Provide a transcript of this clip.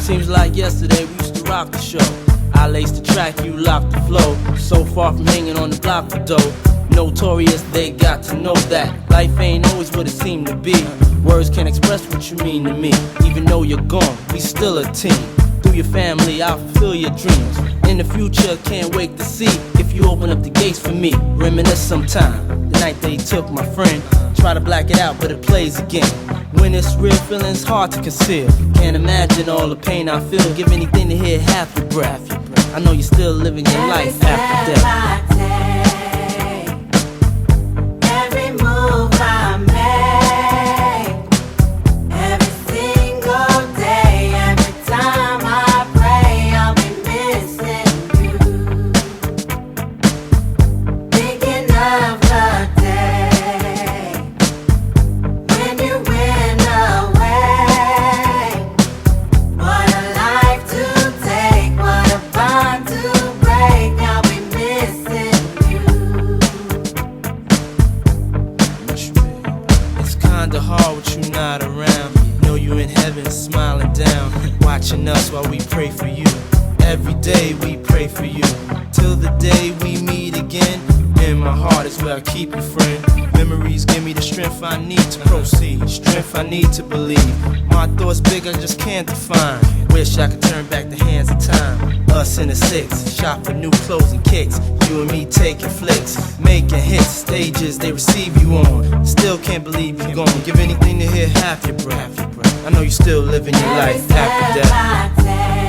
Seems like yesterday we used to rock the show. I laced the track, you locked the flow. So far from hanging on the block for dough. Notorious, they got to know that life ain't always what it seemed to be. Words can't express what you mean to me. Even though you're gone, we still a team. Through your family, I'll fulfill your dreams. In the future, can't wait to see if you open up the gates for me. Reminisce sometime, the night they took my friend. Try to black it out, but it plays again. When it's real, feeling's hard to conceal. Can't imagine all the pain I feel. Give anything to hear half your breath. I know you're still living your life after death. Kinda hard with you not around. Know you in heaven smiling down, watching us while we pray for you. Every day we pray for you, till the day we meet again. In my heart is where I keep you, friend. Memories give me the strength I need to proceed, strength I need to believe. My thoughts big, I just can't define. Wish I could turn back the hands of time. Us in the six, shop for new clothes and kicks. You and me taking flicks, making hits, stages they receive you on. Still can't believe you're gone. Give anything to hear half your breath. I know you still living your life after death.